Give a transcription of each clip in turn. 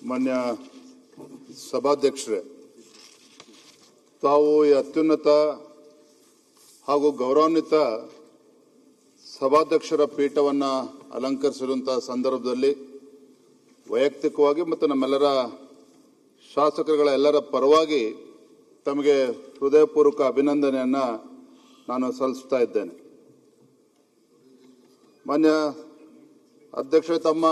ಮಾನ್ಯ ಸಭಾಧ್ಯಕ್ಷರೇ, ತಾವು ಈ ಅತ್ಯುನ್ನತ ಹಾಗೂ ಗೌರವಾನ್ವಿತ ಸಭಾಧ್ಯಕ್ಷರ ಪೀಠವನ್ನು ಅಲಂಕರಿಸಿರುವಂತಹ ಸಂದರ್ಭದಲ್ಲಿ ವೈಯಕ್ತಿಕವಾಗಿ ಮತ್ತು ನಮ್ಮೆಲ್ಲರ ಶಾಸಕರುಗಳ ಎಲ್ಲರ ಪರವಾಗಿ ತಮಗೆ ಹೃದಯಪೂರ್ವಕ ಅಭಿನಂದನೆಯನ್ನು ನಾನು ಸಲ್ಲಿಸ್ತಾ ಇದ್ದೇನೆ. ಮಾನ್ಯ ಅಧ್ಯಕ್ಷರೇ, ತಮ್ಮ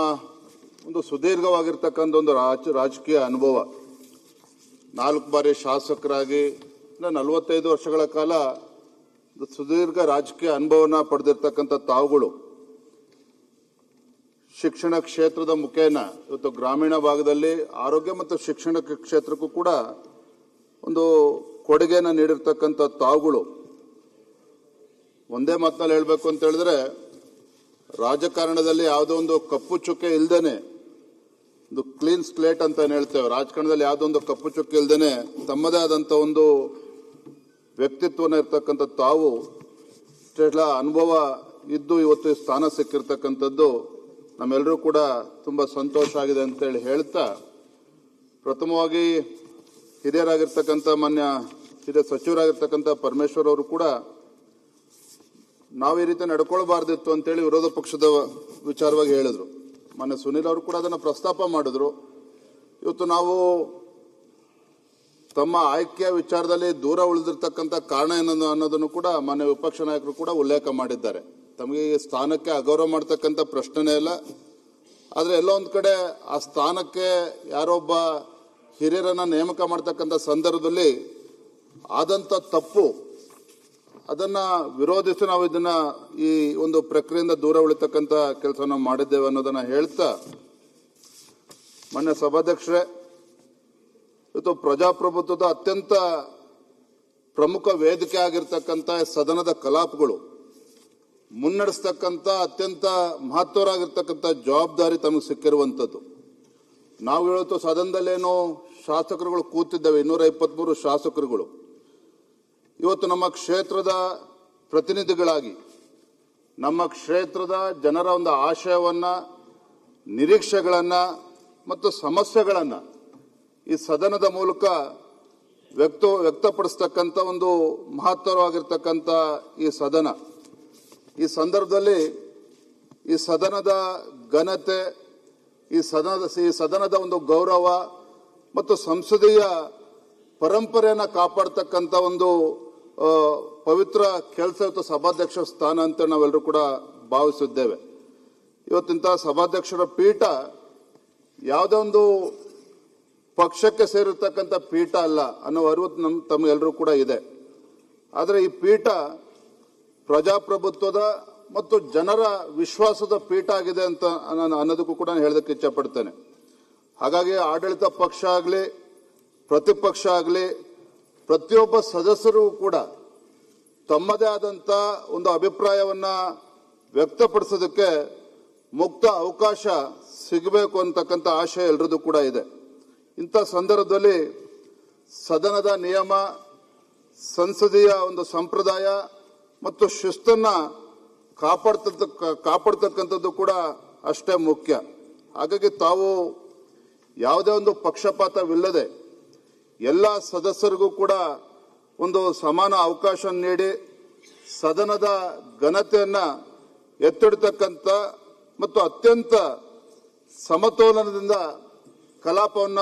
ಒಂದು ಸುದೀರ್ಘವಾಗಿರ್ತಕ್ಕಂಥ ಒಂದು ರಾಜಕೀಯ ಅನುಭವ, 4 ಬಾರಿ ಶಾಸಕರಾಗಿ 45 ವರ್ಷಗಳ ಕಾಲ ಸುದೀರ್ಘ ರಾಜಕೀಯ ಅನುಭವನ ಪಡೆದಿರ್ತಕ್ಕಂಥ ತಾವುಗಳು ಶಿಕ್ಷಣ ಕ್ಷೇತ್ರದ ಮುಖೇನ ಇವತ್ತು ಗ್ರಾಮೀಣ ಭಾಗದಲ್ಲಿ ಆರೋಗ್ಯ ಮತ್ತು ಶಿಕ್ಷಣ ಕ್ಷೇತ್ರಕ್ಕೂ ಕೂಡ ಒಂದು ಕೊಡುಗೆಯನ್ನು ನೀಡಿರ್ತಕ್ಕಂಥ ತಾವುಗಳು ಒಂದೇ ಮಾತಿನಲ್ಲಿ ಹೇಳಬೇಕು ಅಂತ ಹೇಳಿದ್ರೆ, ರಾಜಕಾರಣದಲ್ಲಿ ಯಾವುದೋ ಒಂದು ಕಪ್ಪು ಚುಕ್ಕೆ ಇಲ್ದೇನೆ, ಒಂದು ಕ್ಲೀನ್ ಸ್ಲೇಟ್ ಅಂತ ಹೇಳ್ತೇವೆ, ರಾಜಕಾರಣದಲ್ಲಿ ಯಾವುದೋ ಒಂದು ಕಪ್ಪು ಚುಕ್ಕೆ ಇಲ್ದೇನೆ ತಮ್ಮದೇ ಆದಂಥ ಒಂದು ವ್ಯಕ್ತಿತ್ವನ ಇರ್ತಕ್ಕಂಥ ತಾವು ಇಷ್ಟೆಲ್ಲ ಅನುಭವ ಇದ್ದು ಇವತ್ತು ಈ ಸ್ಥಾನ ಸಿಕ್ಕಿರ್ತಕ್ಕಂಥದ್ದು ನಮ್ಮೆಲ್ಲರೂ ಕೂಡ ತುಂಬ ಸಂತೋಷ ಆಗಿದೆ ಅಂತೇಳಿ ಹೇಳ್ತಾ, ಪ್ರಥಮವಾಗಿ ಹಿರಿಯರಾಗಿರ್ತಕ್ಕಂಥ ಹಿರಿಯ ಸಚಿವರಾಗಿರ್ತಕ್ಕಂಥ ಪರಮೇಶ್ವರ್ ಅವರು ಕೂಡ ನಾವು ಈ ರೀತಿ ನಡ್ಕೊಳ್ಬಾರ್ದಿತ್ತು ಅಂತೇಳಿ ವಿರೋಧ ಪಕ್ಷದ ವಿಚಾರವಾಗಿ ಹೇಳಿದ್ರು. ಮೊನ್ನೆ ಸುನೀಲ್ ಅವರು ಕೂಡ ಅದನ್ನು ಪ್ರಸ್ತಾಪ ಮಾಡಿದ್ರು. ಇವತ್ತು ನಾವು ತಮ್ಮ ಆಯ್ಕೆಯ ವಿಚಾರದಲ್ಲಿ ದೂರ ಉಳಿದಿರ್ತಕ್ಕಂಥ ಕಾರಣ ಏನನ್ನು ಅನ್ನೋದನ್ನು ಕೂಡ ಮಾನ್ಯ ವಿಪಕ್ಷ ನಾಯಕರು ಕೂಡ ಉಲ್ಲೇಖ ಮಾಡಿದ್ದಾರೆ. ತಮಗೆ ಈ ಸ್ಥಾನಕ್ಕೆ ಅಗೌರವ ಮಾಡ್ತಕ್ಕಂಥ ಪ್ರಶ್ನೆನೇ ಇಲ್ಲ. ಆದರೆ ಎಲ್ಲೋ ಒಂದು ಕಡೆ ಆ ಸ್ಥಾನಕ್ಕೆ ಯಾರೊಬ್ಬ ಹಿರಿಯರನ್ನ ನೇಮಕ ಮಾಡ್ತಕ್ಕಂಥ ಸಂದರ್ಭದಲ್ಲಿ ಆದಂಥ ತಪ್ಪು, ಅದನ್ನ ವಿರೋಧಿಸಿ ನಾವು ಇದನ್ನ ಈ ಒಂದು ಪ್ರಕ್ರಿಯೆಯಿಂದ ದೂರ ಉಳಿತಕ್ಕಂಥ ಕೆಲಸ ನಾವು ಮಾಡಿದ್ದೇವೆ ಅನ್ನೋದನ್ನ ಹೇಳ್ತಾ, ಮಾನ್ಯ ಸಭಾಧ್ಯಕ್ಷರೇ, ಇವತ್ತು ಪ್ರಜಾಪ್ರಭುತ್ವದ ಅತ್ಯಂತ ಪ್ರಮುಖ ವೇದಿಕೆ ಆಗಿರ್ತಕ್ಕಂಥ ಸದನದ ಕಲಾಪಗಳು ಮುನ್ನಡೆಸ್ತಕ್ಕಂಥ ಅತ್ಯಂತ ಮಹತ್ವರಾಗಿರ್ತಕ್ಕಂಥ ಜವಾಬ್ದಾರಿ ತಮಗೆ ಸಿಕ್ಕಿರುವಂಥದ್ದು. ನಾವು ಇವತ್ತು ಸದನದಲ್ಲೇನೋ ಶಾಸಕರುಗಳು ಕೂತಿದ್ದೇವೆ, 223 ಶಾಸಕರುಗಳು ಇವತ್ತು ನಮ್ಮ ಕ್ಷೇತ್ರದ ಪ್ರತಿನಿಧಿಗಳಾಗಿ ನಮ್ಮ ಕ್ಷೇತ್ರದ ಜನರ ಒಂದು ಆಶಯವನ್ನ, ನಿರೀಕ್ಷೆಗಳನ್ನ ಮತ್ತು ಸಮಸ್ಯೆಗಳನ್ನ ಈ ಸದನದ ಮೂಲಕ ವ್ಯಕ್ತಪಡಿಸ್ತಕ್ಕಂಥ ಒಂದು ಮಹತ್ತರವಾಗಿರ್ತಕ್ಕಂಥ ಈ ಸದನ, ಈ ಸಂದರ್ಭದಲ್ಲಿ ಈ ಸದನದ ಘನತೆ, ಈ ಸದನದ ಒಂದು ಗೌರವ ಮತ್ತು ಸಂಸದೀಯ ಪರಂಪರೆಯನ್ನು ಕಾಪಾಡ್ತಕ್ಕಂಥ ಒಂದು ಪವಿತ್ರ ಕೆಲಸ ಇವತ್ತು ಸಭಾಧ್ಯಕ್ಷ ಸ್ಥಾನ ಅಂತ ನಾವೆಲ್ಲರೂ ಕೂಡ ಭಾವಿಸಿದ್ದೇವೆ. ಇವತ್ತಿಂತಹ ಸಭಾಧ್ಯಕ್ಷರ ಪೀಠ ಯಾವುದೇ ಒಂದು ಪಕ್ಷಕ್ಕೆ ಸೇರಿರ್ತಕ್ಕಂಥ ಪೀಠ ಅಲ್ಲ ಅನ್ನೋ ಅರಿವು ತಮಗೆಲ್ಲರೂ ಕೂಡ ಇದೆ. ಆದರೆ ಈ ಪೀಠ ಪ್ರಜಾಪ್ರಭುತ್ವದ ಮತ್ತು ಜನರ ವಿಶ್ವಾಸದ ಪೀಠ ಆಗಿದೆ ಅಂತ ಅನ್ನೋದಕ್ಕೂ ಕೂಡ ನಾನು ಹೇಳೋದಕ್ಕೆ ಇಚ್ಛಪಡ್ತೇನೆ. ಹಾಗಾಗಿ ಆಡಳಿತ ಪಕ್ಷ ಆಗಲಿ ಪ್ರತಿಪಕ್ಷ ಆಗಲಿ ಪ್ರತಿಯೊಬ್ಬ ಸದಸ್ಯರು ಕೂಡ ತಮ್ಮದೇ ಆದಂಥ ಒಂದು ಅಭಿಪ್ರಾಯವನ್ನ ವ್ಯಕ್ತಪಡಿಸೋದಕ್ಕೆ ಮುಕ್ತ ಅವಕಾಶ ಸಿಗಬೇಕು ಅಂತಕ್ಕಂಥ ಆಶಯ ಎಲ್ಲರದ್ದು ಕೂಡ ಇದೆ. ಇಂಥ ಸಂದರ್ಭದಲ್ಲಿ ಸದನದ ನಿಯಮ, ಸಂಸದೀಯ ಒಂದು ಸಂಪ್ರದಾಯ ಮತ್ತು ಶಿಸ್ತನ್ನ ಕಾಪಾಡ್ತಕ್ಕಂಥದ್ದು ಕೂಡ ಅಷ್ಟೇ ಮುಖ್ಯ. ಹಾಗಾಗಿ ತಾವು ಯಾವುದೇ ಒಂದು ಪಕ್ಷಪಾತವಿಲ್ಲದೆ ಎಲ್ಲ ಸದಸ್ಯರಿಗೂ ಕೂಡ ಒಂದು ಸಮಾನ ಅವಕಾಶ ನೀಡಿ ಸದನದ ಘನತೆಯನ್ನ ಎತ್ತಿಡ್ತಕ್ಕಂಥ ಮತ್ತು ಅತ್ಯಂತ ಸಮತೋಲನದಿಂದ ಕಲಾಪವನ್ನ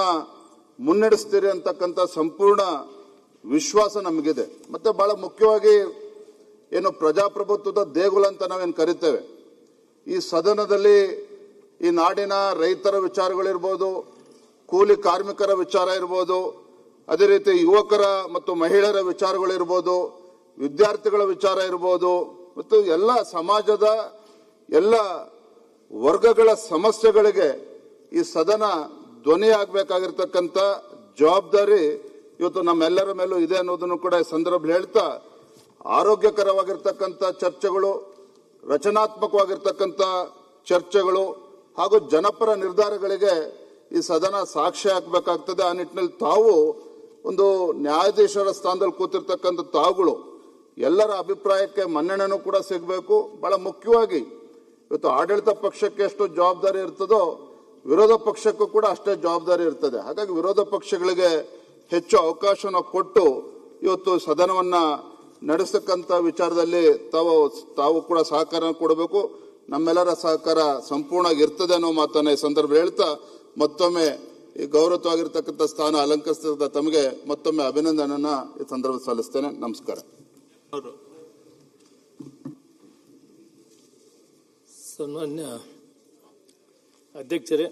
ಮುನ್ನಡೆಸ್ತೀರಿ ಅಂತಕ್ಕಂಥ ಸಂಪೂರ್ಣ ವಿಶ್ವಾಸ ನಮಗಿದೆ. ಮತ್ತೆ ಬಹಳ ಮುಖ್ಯವಾಗಿ ಏನು ಪ್ರಜಾಪ್ರಭುತ್ವದ ದೇಗುಲ ಅಂತ ನಾವೇನು ಕರಿತೇವೆ, ಈ ಸದನದಲ್ಲಿ ಈ ನಾಡಿನ ರೈತರ ವಿಚಾರಗಳಿರ್ಬೋದು, ಕೂಲಿ ಕಾರ್ಮಿಕರ ವಿಚಾರ ಇರ್ಬೋದು, ಅದೇ ರೀತಿ ಯುವಕರ ಮತ್ತು ಮಹಿಳೆಯರ ವಿಚಾರಗಳಿರ್ಬೋದು, ವಿದ್ಯಾರ್ಥಿಗಳ ವಿಚಾರ ಇರ್ಬೋದು, ಮತ್ತು ಎಲ್ಲ ಸಮಾಜದ ಎಲ್ಲ ವರ್ಗಗಳ ಸಮಸ್ಯೆಗಳಿಗೆ ಈ ಸದನ ಧ್ವನಿಯಾಗಬೇಕಾಗಿರ್ತಕ್ಕಂಥ ಜವಾಬ್ದಾರಿ ಇವತ್ತು ನಮ್ಮೆಲ್ಲರ ಮೇಲೂ ಇದೆ ಅನ್ನೋದನ್ನು ಕೂಡ ಈ ಸಂದರ್ಭದಲ್ಲಿ ಹೇಳ್ತಾ, ಆರೋಗ್ಯಕರವಾಗಿರ್ತಕ್ಕಂಥ ಚರ್ಚೆಗಳು, ರಚನಾತ್ಮಕವಾಗಿರ್ತಕ್ಕಂಥ ಚರ್ಚೆಗಳು ಹಾಗೂ ಜನಪರ ನಿರ್ಧಾರಗಳಿಗೆ ಈ ಸದನ ಸಾಕ್ಷಿ ಹಾಕಬೇಕಾಗ್ತದೆ. ಆ ನಿಟ್ಟಿನಲ್ಲಿ ತಾವು ಒಂದು ನ್ಯಾಯಾಧೀಶರ ಸ್ಥಾನದಲ್ಲಿ ಕೂತಿರ್ತಕ್ಕಂಥ ತಾವುಗಳು ಎಲ್ಲರ ಅಭಿಪ್ರಾಯಕ್ಕೆ ಮನ್ನಣೆನೂ ಕೂಡ ಸಿಗಬೇಕು. ಬಹಳ ಮುಖ್ಯವಾಗಿ ಇವತ್ತು ಆಡಳಿತ ಪಕ್ಷಕ್ಕೆ ಎಷ್ಟು ಜವಾಬ್ದಾರಿ ಇರ್ತದೋ ವಿರೋಧ ಪಕ್ಷಕ್ಕೂ ಕೂಡ ಅಷ್ಟೇ ಜವಾಬ್ದಾರಿ ಇರ್ತದೆ. ಹಾಗಾಗಿ ವಿರೋಧ ಪಕ್ಷಗಳಿಗೆ ಹೆಚ್ಚು ಅವಕಾಶನ ಕೊಟ್ಟು ಇವತ್ತು ಸದನವನ್ನ ನಡೆಸತಕ್ಕಂಥ ವಿಚಾರದಲ್ಲಿ ತಾವು ಕೂಡ ಸಹಕಾರ ಕೊಡಬೇಕು. ನಮ್ಮೆಲ್ಲರ ಸಹಕಾರ ಸಂಪೂರ್ಣ ಇರ್ತದೆ ಅನ್ನೋ ಮಾತನ್ನ ಈ ಸಂದರ್ಭ ಹೇಳ್ತಾ ಮತ್ತೊಮ್ಮೆ ಈ ಗೌರವವಾಗಿರ್ತಕ್ಕಂಥ ಸ್ಥಾನ ಅಲಂಕರಿಸಿದ ತಮಗೆ ಮತ್ತೊಮ್ಮೆ ಅಭಿನಂದನೆಯನ್ನ ಈ ಸಂದರ್ಭ ಸಲ್ಲಿಸ್ತೇನೆ. ನಮಸ್ಕಾರ. ಸನ್ಮಾನ್ಯ ಅಧ್ಯಕ್ಷರೇ,